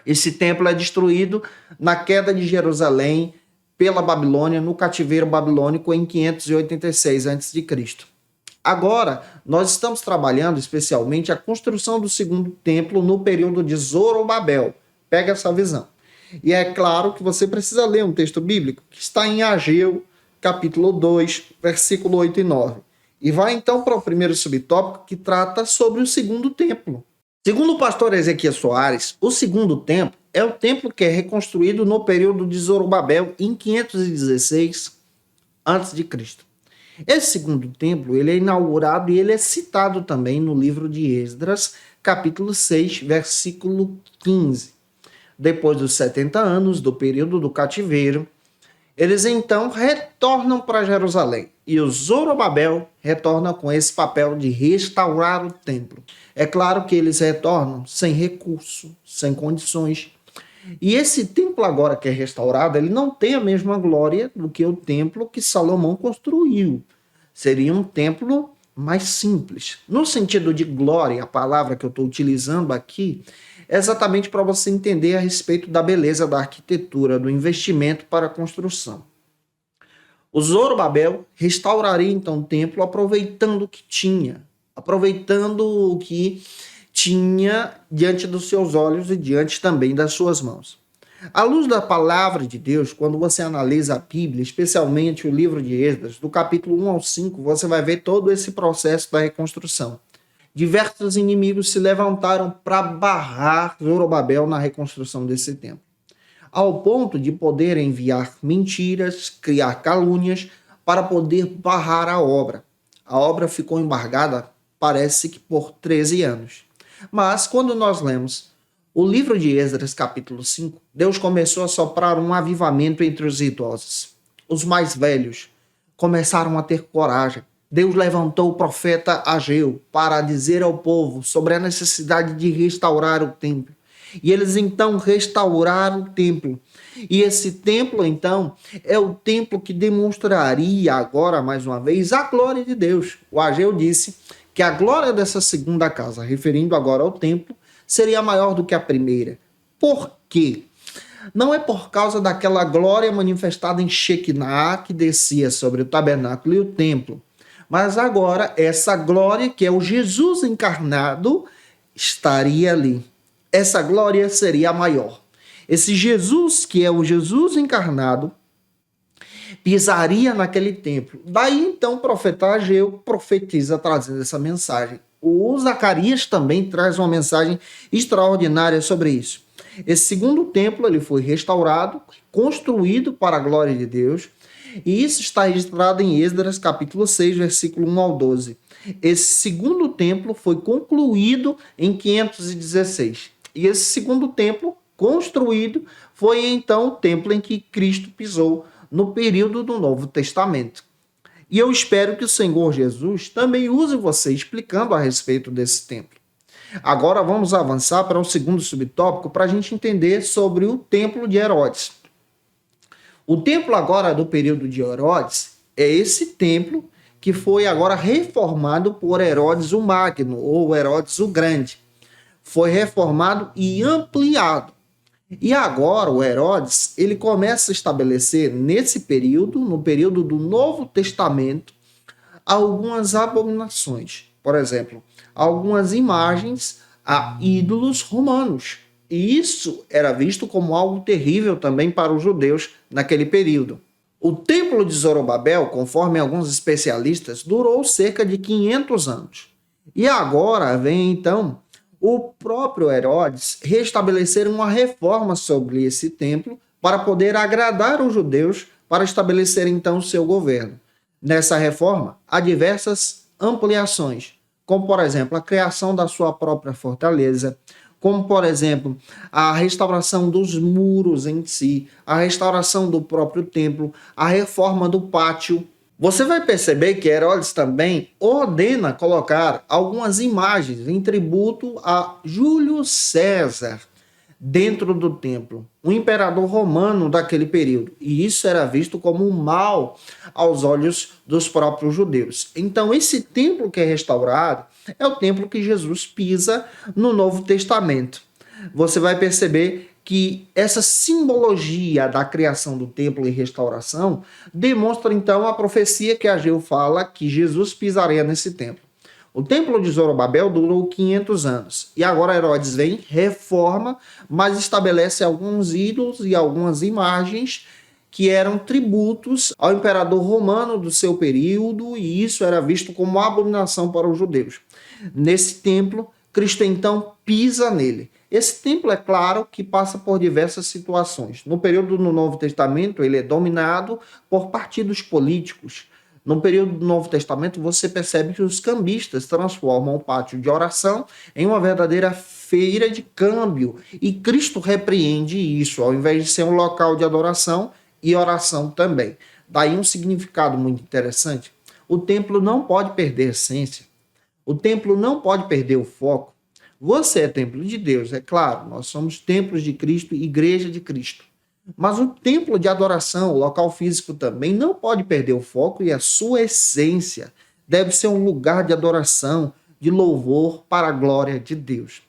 Esse templo é destruído na queda de Jerusalém pela Babilônia, no cativeiro babilônico em 586 a.C. Agora, nós estamos trabalhando especialmente a construção do segundo templo no período de Zorobabel. Pega essa visão. E é claro que você precisa ler um texto bíblico que está em Ageu, capítulo 2, versículo 8 e 9. E vai então para o primeiro subtópico, que trata sobre o segundo templo. Segundo o pastor Ezequiel Soares, o segundo templo é o templo que é reconstruído no período de Zorobabel em 516 a.C. Esse segundo templo ele é inaugurado e ele é citado também no livro de Esdras, capítulo 6, versículo 15. Depois dos 70 anos do período do cativeiro, eles então retornam para Jerusalém. E o Zorobabel retorna com esse papel de restaurar o templo. É claro que eles retornam sem recurso, sem condições. E esse templo agora que é restaurado, ele não tem a mesma glória do que o templo que Salomão construiu. Seria um templo mais simples. No sentido de glória, a palavra que eu estou utilizando aqui é exatamente para você entender a respeito da beleza da arquitetura, do investimento para a construção. O Zorobabel restauraria então o templo aproveitando o que tinha, aproveitando o que tinha diante dos seus olhos e diante também das suas mãos. À luz da palavra de Deus, quando você analisa a Bíblia, especialmente o livro de Esdras, do capítulo 1 ao 5, você vai ver todo esse processo da reconstrução. Diversos inimigos se levantaram para barrar Zorobabel na reconstrução desse templo, ao ponto de poder enviar mentiras, criar calúnias para poder barrar a obra. A obra ficou embargada, parece que por 13 anos. Mas quando nós lemos o livro de Esdras, capítulo 5, Deus começou a soprar um avivamento entre os idosos. Os mais velhos começaram a ter coragem. Deus levantou o profeta Ageu para dizer ao povo sobre a necessidade de restaurar o templo. E eles então restauraram o templo. E esse templo, então, é o templo que demonstraria agora, mais uma vez, a glória de Deus. O Ageu disse que a glória dessa segunda casa, referindo agora ao templo, seria maior do que a primeira. Por quê? Não é por causa daquela glória manifestada em Shekinah que descia sobre o tabernáculo e o templo, mas agora essa glória, que é o Jesus encarnado, estaria ali. Essa glória seria maior. Esse Jesus, que é o Jesus encarnado, pisaria naquele templo. Daí então o profeta Ageu profetiza trazendo essa mensagem. O Zacarias também traz uma mensagem extraordinária sobre isso. Esse segundo templo ele foi restaurado, construído para a glória de Deus, e isso está registrado em Esdras capítulo 6, versículo 1 ao 12. Esse segundo templo foi concluído em 516. E esse segundo templo construído foi então o templo em que Cristo pisou no período do Novo Testamento. E eu espero que o Senhor Jesus também use você explicando a respeito desse templo. Agora vamos avançar para o segundo subtópico para a gente entender sobre o templo de Herodes. O templo agora do período de Herodes é esse templo que foi agora reformado por Herodes o Magno, ou Herodes o Grande. Foi reformado e ampliado. E agora o Herodes, ele começa a estabelecer nesse período, no período do Novo Testamento, algumas abominações. Por exemplo, algumas imagens a ídolos romanos. e isso era visto como algo terrível também para os judeus naquele período. O templo de Zorobabel, conforme alguns especialistas, durou cerca de 500 anos. E agora vem então o próprio Herodes restabelecer uma reforma sobre esse templo para poder agradar os judeus para estabelecer então o seu governo. Nessa reforma, há diversas ampliações, como por exemplo a criação da sua própria fortaleza, como por exemplo a restauração dos muros em si, a restauração do próprio templo, a reforma do pátio. Você vai perceber que Herodes também ordena colocar algumas imagens em tributo a Júlio César dentro do templo, o imperador romano daquele período. E isso era visto como um mal aos olhos dos próprios judeus. Então, esse templo que é restaurado é o templo que Jesus pisa no Novo Testamento. Você vai perceber que essa simbologia da criação do templo e restauração demonstra então a profecia que Ageu fala que Jesus pisaria nesse templo. O templo de Zorobabel durou 500 anos e agora Herodes vem, reforma, mas estabelece alguns ídolos e algumas imagens que eram tributos ao imperador romano do seu período, e isso era visto como abominação para os judeus. Nesse templo, Cristo então pisa nele. Esse templo, é claro, que passa por diversas situações. No período do Novo Testamento, ele é dominado por partidos políticos. No período do Novo Testamento, você percebe que os cambistas transformam o pátio de oração em uma verdadeira feira de câmbio. E Cristo repreende isso, ao invés de ser um local de adoração e oração também. Daí um significado muito interessante. O templo não pode perder a essência. O templo não pode perder o foco. Você é templo de Deus, é claro. Nós somos templos de Cristo, igreja de Cristo. Mas o templo de adoração, o local físico também, não pode perder o foco e a sua essência. Deve ser um lugar de adoração, de louvor para a glória de Deus.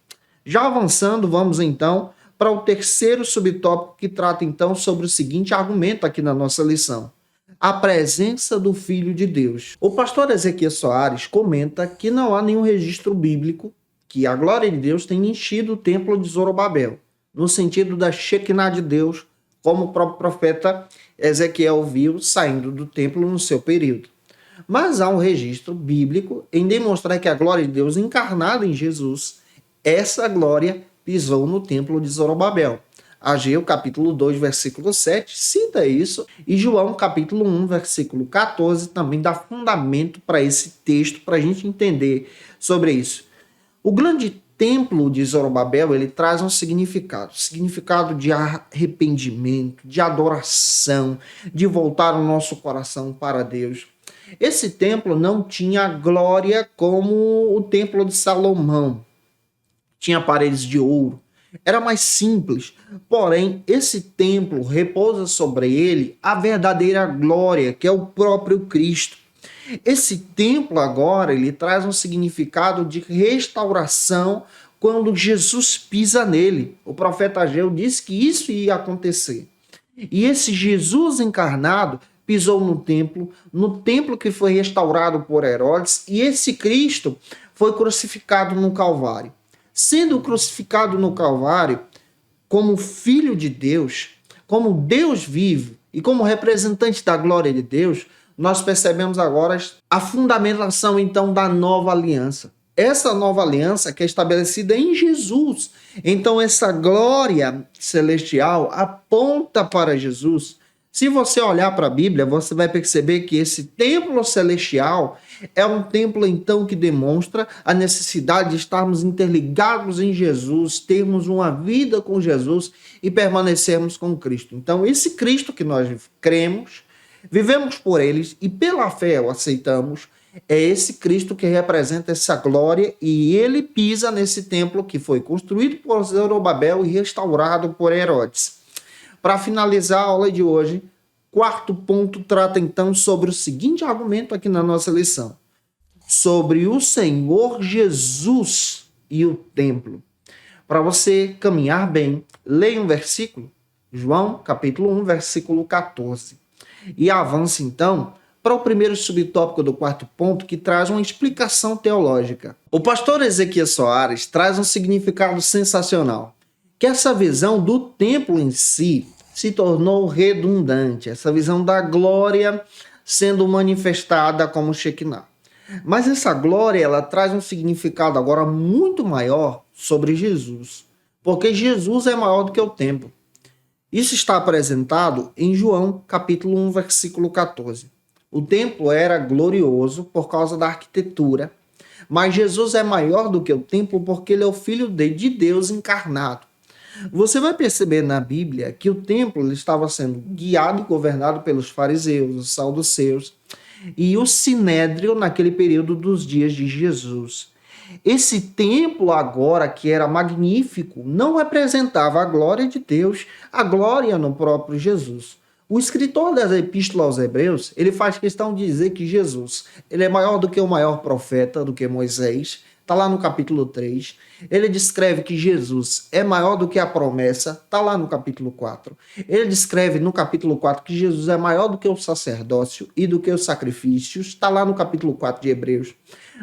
Já avançando, vamos então para o terceiro subtópico que trata então sobre o seguinte argumento aqui na nossa lição: a presença do Filho de Deus. O pastor Ezequias Soares comenta que não há nenhum registro bíblico que a glória de Deus tenha enchido o templo de Zorobabel, no sentido da Shekinah de Deus, como o próprio profeta Ezequiel viu saindo do templo no seu período. Mas há um registro bíblico em demonstrar que a glória de Deus encarnada em Jesus, essa glória pisou no templo de Zorobabel. Ageu, capítulo 2, versículo 7, cita isso, e João, capítulo 1, versículo 14, também dá fundamento para esse texto, para a gente entender sobre isso. O grande templo de Zorobabel, ele traz um significado de arrependimento, de adoração, de voltar o nosso coração para Deus. Esse templo não tinha glória como o templo de Salomão. Tinha paredes de ouro. Era mais simples. Porém, esse templo repousa sobre ele a verdadeira glória, que é o próprio Cristo. Esse templo agora, ele traz um significado de restauração quando Jesus pisa nele. O profeta Ageu disse que isso ia acontecer. E esse Jesus encarnado pisou no templo que foi restaurado por Herodes, e esse Cristo foi crucificado no Calvário. Sendo crucificado no Calvário como Filho de Deus, como Deus vivo e como representante da glória de Deus, nós percebemos agora a fundamentação, então, da nova aliança. Essa nova aliança que é estabelecida em Jesus. Então, essa glória celestial aponta para Jesus. Se você olhar para a Bíblia, você vai perceber que esse templo celestial é um templo, então, que demonstra a necessidade de estarmos interligados em Jesus, termos uma vida com Jesus e permanecermos com Cristo. Então, esse Cristo que nós cremos, vivemos por eles e pela fé o aceitamos, é esse Cristo que representa essa glória, e ele pisa nesse templo que foi construído por Zorobabel e restaurado por Herodes. Para finalizar a aula de hoje, quarto ponto trata então sobre o seguinte argumento aqui na nossa lição: sobre o Senhor Jesus e o templo. Para você caminhar bem, leia um versículo, João capítulo 1, versículo 14. E avance então para o primeiro subtópico do quarto ponto, que traz uma explicação teológica. O pastor Ezequias Soares traz um significado sensacional, que essa visão do templo em si se tornou redundante, essa visão da glória sendo manifestada como Shekinah. Mas essa glória, ela traz um significado agora muito maior sobre Jesus, porque Jesus é maior do que o templo. Isso está apresentado em João, capítulo 1, versículo 14. O templo era glorioso por causa da arquitetura, mas Jesus é maior do que o templo porque ele é o Filho de Deus encarnado. Você vai perceber na Bíblia que o templo estava sendo guiado e governado pelos fariseus, os saduceus e o sinédrio naquele período dos dias de Jesus. Esse templo agora, que era magnífico, não representava a glória de Deus, a glória no próprio Jesus. O escritor das epístolas aos Hebreus, ele faz questão de dizer que Jesus, ele é maior do que o maior profeta, do que Moisés. Está lá no capítulo 3. Ele descreve que Jesus é maior do que a promessa. Está lá no capítulo 4. Ele descreve no capítulo 4 que Jesus é maior do que o sacerdócio e do que os sacrifícios. Está lá no capítulo 4 de Hebreus.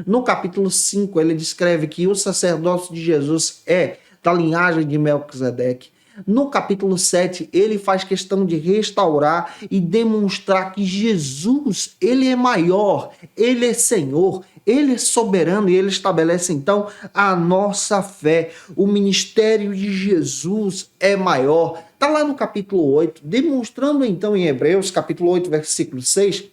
No capítulo 5, ele descreve que o sacerdócio de Jesus é da linhagem de Melquisedeque. No capítulo 7, ele faz questão de restaurar e demonstrar que Jesus, ele é maior, ele é Senhor, ele é soberano e ele estabelece então a nossa fé. O ministério de Jesus é maior. Está lá no capítulo 8, demonstrando então em Hebreus, capítulo 8, versículo 6,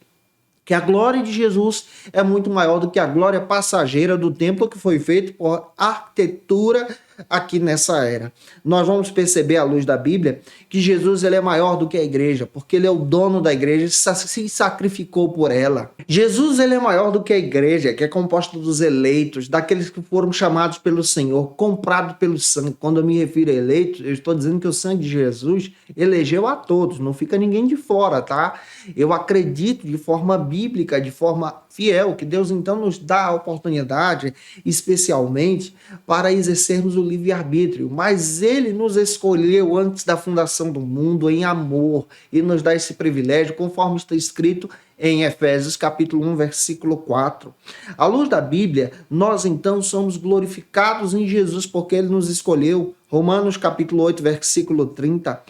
que a glória de Jesus é muito maior do que a glória passageira do templo que foi feito por arquitetura aqui nessa era. Nós vamos perceber à luz da Bíblia que Jesus ele é maior do que a igreja, porque ele é o dono da igreja e se sacrificou por ela. Jesus ele é maior do que a igreja, que é composta dos eleitos, daqueles que foram chamados pelo Senhor, comprados pelo sangue. Quando eu me refiro a eleitos, eu estou dizendo que o sangue de Jesus elegeu a todos, não fica ninguém de fora, tá? Eu acredito de forma bíblica, de forma fiel, que Deus então nos dá a oportunidade, especialmente, para exercermos o livre-arbítrio, mas ele nos escolheu antes da fundação do mundo em amor e nos dá esse privilégio, conforme está escrito em Efésios capítulo 1, versículo 4. À luz da Bíblia, nós então somos glorificados em Jesus porque ele nos escolheu. Romanos capítulo 8, versículo 30.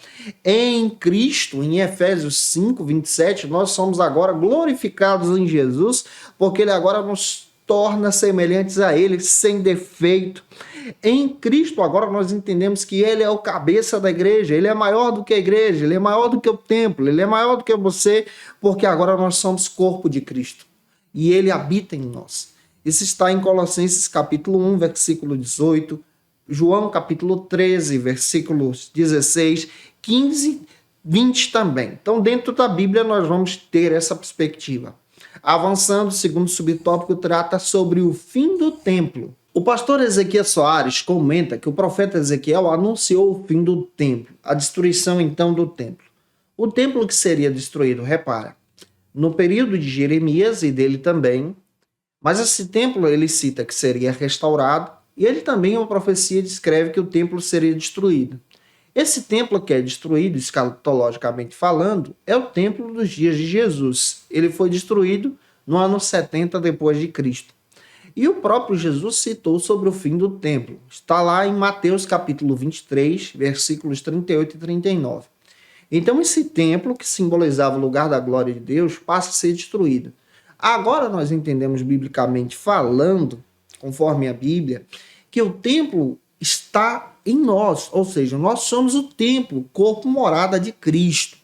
Em Cristo, em Efésios 5, 27, nós somos agora glorificados em Jesus porque ele agora nos torna semelhantes a ele, sem defeito. Em Cristo, agora nós entendemos que ele é o cabeça da igreja, ele é maior do que a igreja, ele é maior do que o templo, ele é maior do que você, porque agora nós somos corpo de Cristo e ele habita em nós. Isso está em Colossenses capítulo 1, versículo 18, João capítulo 13, versículos 16, 15, 20 também. Então, dentro da Bíblia, nós vamos ter essa perspectiva. Avançando, o segundo subtópico trata sobre o fim do templo. O pastor Ezequiel Soares comenta que o profeta Ezequiel anunciou o fim do templo, a destruição então do templo. O templo que seria destruído, repara, no período de Jeremias e dele também, mas esse templo ele cita que seria restaurado e ele também, uma profecia, descreve que o templo seria destruído. Esse templo que é destruído, escatologicamente falando, é o templo dos dias de Jesus. Ele foi destruído no ano 70 depois de Cristo. E o próprio Jesus citou sobre o fim do templo. Está lá em Mateus capítulo 23, versículos 38 e 39. Então esse templo, que simbolizava o lugar da glória de Deus, passa a ser destruído. Agora nós entendemos biblicamente falando, conforme a Bíblia, que o templo está em nós, ou seja, nós somos o templo, corpo morada de Cristo.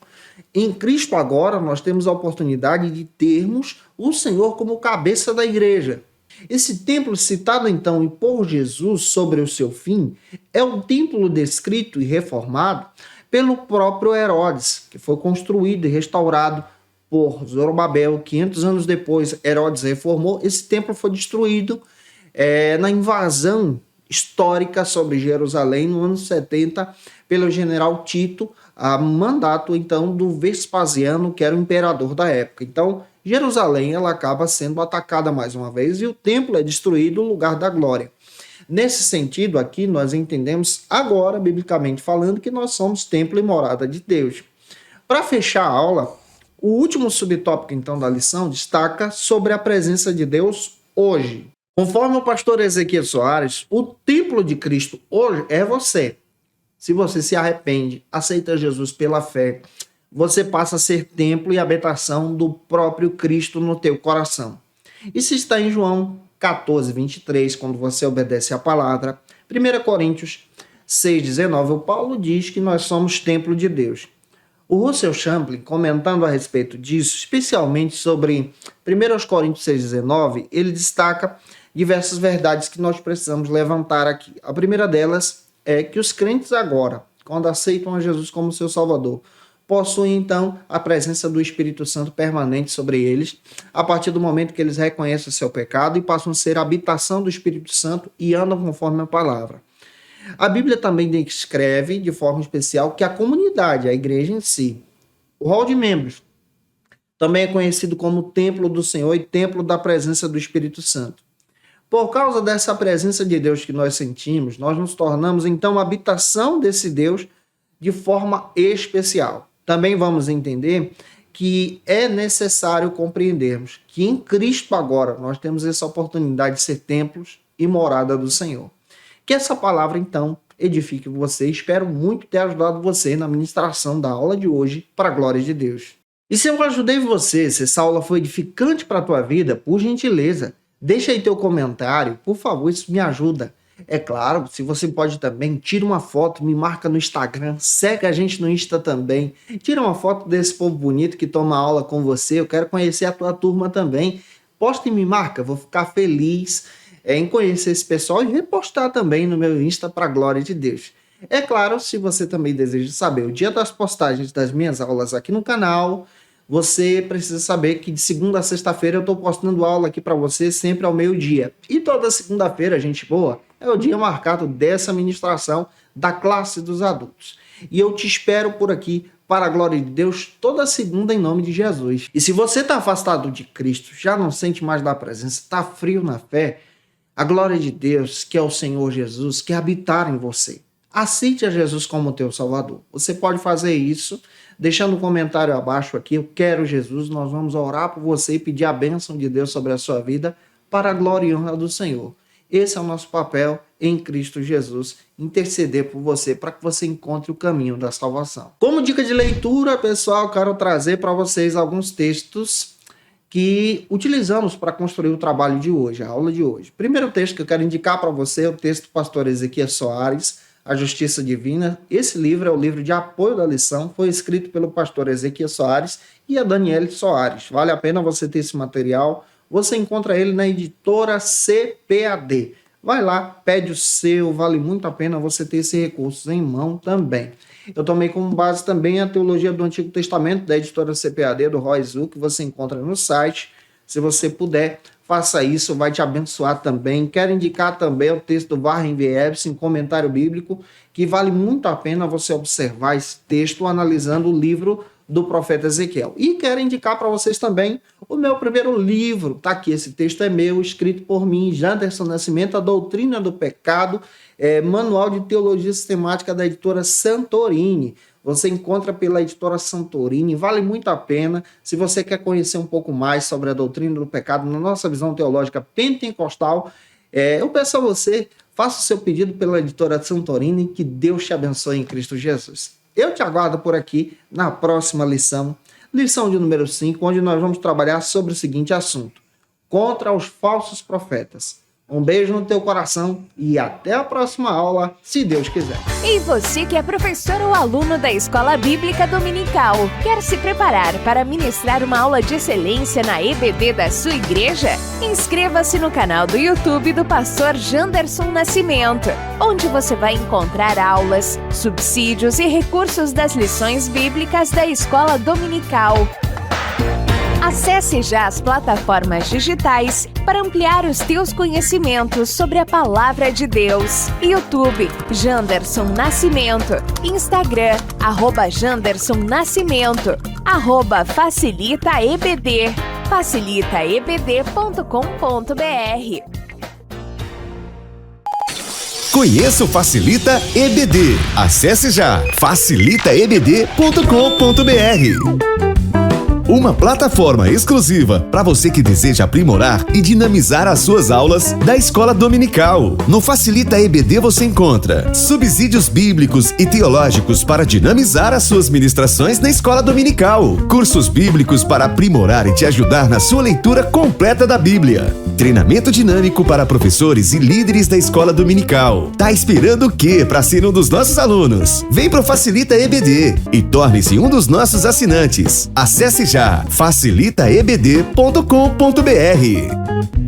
Em Cristo agora nós temos a oportunidade de termos o Senhor como cabeça da igreja. Esse templo citado então por Jesus sobre o seu fim é o templo descrito e reformado pelo próprio Herodes, que foi construído e restaurado por Zorobabel. 500 anos depois, Herodes reformou. Esse templo foi destruído na invasão histórica sobre Jerusalém no ano 70 pelo general Tito, a mandato então do Vespasiano, que era o imperador da época. Então, Jerusalém ela acaba sendo atacada mais uma vez e o templo é destruído, o lugar da glória. Nesse sentido aqui, nós entendemos agora, biblicamente falando, que nós somos templo e morada de Deus. Para fechar a aula, o último subtópico então da lição destaca sobre a presença de Deus hoje. Conforme o pastor Ezequiel Soares, o templo de Cristo hoje é você. Se você se arrepende, aceita Jesus pela fé, você passa a ser templo e habitação do próprio Cristo no teu coração. Isso está em João 14, 23, quando você obedece à palavra. 1 Coríntios 6, 19, o Paulo diz que nós somos templo de Deus. O Russell Champlin, comentando a respeito disso, especialmente sobre 1 Coríntios 6, 19, ele destaca diversas verdades que nós precisamos levantar aqui. A primeira delas é que os crentes agora, quando aceitam a Jesus como seu Salvador, possuem então a presença do Espírito Santo permanente sobre eles, a partir do momento que eles reconhecem o seu pecado e passam a ser a habitação do Espírito Santo e andam conforme a palavra. A Bíblia também descreve de forma especial que a comunidade, a igreja em si, o hall de membros, também é conhecido como templo do Senhor e templo da presença do Espírito Santo. Por causa dessa presença de Deus que nós sentimos, nós nos tornamos então a habitação desse Deus de forma especial. Também vamos entender que é necessário compreendermos que em Cristo agora nós temos essa oportunidade de ser templos e morada do Senhor. Que essa palavra, então, edifique você. Espero muito ter ajudado você na ministração da aula de hoje, para a glória de Deus. E se eu ajudei você, se essa aula foi edificante para a tua vida, por gentileza, deixa aí teu comentário, por favor, isso me ajuda. É claro, se você pode também, tira uma foto, me marca no Instagram, segue a gente no Insta também. Tira uma foto desse povo bonito que toma aula com você, eu quero conhecer a tua turma também. Posta e me marca, vou ficar feliz em conhecer esse pessoal e repostar também no meu Insta para a glória de Deus. É claro, se você também deseja saber o dia das postagens das minhas aulas aqui no canal, você precisa saber que de segunda a sexta-feira eu estou postando aula aqui para você sempre ao meio-dia. E toda segunda-feira, gente boa, é o dia marcado dessa ministração da classe dos adultos. E eu te espero por aqui, para a glória de Deus, toda segunda em nome de Jesus. E se você está afastado de Cristo, já não sente mais da presença, está frio na fé, a glória de Deus, que é o Senhor Jesus, quer habitar em você. Aceite a Jesus como teu Salvador. Você pode fazer isso deixando um comentário abaixo aqui, eu quero Jesus, nós vamos orar por você e pedir a bênção de Deus sobre a sua vida para a glória e honra do Senhor. Esse é o nosso papel em Cristo Jesus, interceder por você para que você encontre o caminho da salvação. Como dica de leitura, pessoal, quero trazer para vocês alguns textos que utilizamos para construir o trabalho de hoje, a aula de hoje. Primeiro texto que eu quero indicar para você é o texto do pastor Ezequiel Soares, A Justiça Divina. Esse livro é o livro de apoio da lição, foi escrito pelo pastor Ezequiel Soares e a Daniele Soares. Vale a pena você ter esse material, você encontra ele na editora CPAD. Vai lá, pede o seu, vale muito a pena você ter esse recurso em mão também. Eu tomei como base também a Teologia do Antigo Testamento, da editora CPAD, do Roy Zu, que você encontra no site. Se você puder, faça isso, vai te abençoar também. Quero indicar também o texto do Warren V. Epstein, Comentário Bíblico, que vale muito a pena você observar esse texto analisando o livro do profeta Ezequiel. E quero indicar para vocês também o meu primeiro livro. Tá aqui, esse texto é meu, escrito por mim, Janderson Nascimento, A Doutrina do Pecado, Manual de Teologia Sistemática da editora Santorini. Você encontra pela editora Santorini, vale muito a pena. Se você quer conhecer um pouco mais sobre a doutrina do pecado, na nossa visão teológica pentecostal, eu peço a você, faça o seu pedido pela editora Santorini, que Deus te abençoe em Cristo Jesus. Eu te aguardo por aqui na próxima lição, lição de número 5, onde nós vamos trabalhar sobre o seguinte assunto: contra os falsos profetas. Um beijo no teu coração e até a próxima aula, se Deus quiser. E você que é professor ou aluno da Escola Bíblica Dominical, quer se preparar para ministrar uma aula de excelência na EBD da sua igreja? Inscreva-se no canal do YouTube do pastor Janderson Nascimento, onde você vai encontrar aulas, subsídios e recursos das lições bíblicas da Escola Dominical. Acesse já as plataformas digitais para ampliar os teus conhecimentos sobre a Palavra de Deus. YouTube, Janderson Nascimento. Instagram, @Janderson Nascimento. @FacilitaEBD. facilitaebd.com.br. Conheça o Facilita EBD. Acesse já facilitaebd.com.br. uma plataforma exclusiva para você que deseja aprimorar e dinamizar as suas aulas da Escola Dominical. No Facilita EBD você encontra subsídios bíblicos e teológicos para dinamizar as suas ministrações na Escola Dominical, cursos bíblicos para aprimorar e te ajudar na sua leitura completa da Bíblia, treinamento dinâmico para professores e líderes da Escola Dominical. Tá esperando o quê para ser um dos nossos alunos? Vem pro Facilita EBD e torne-se um dos nossos assinantes. Acesse já facilitaebd.com.br.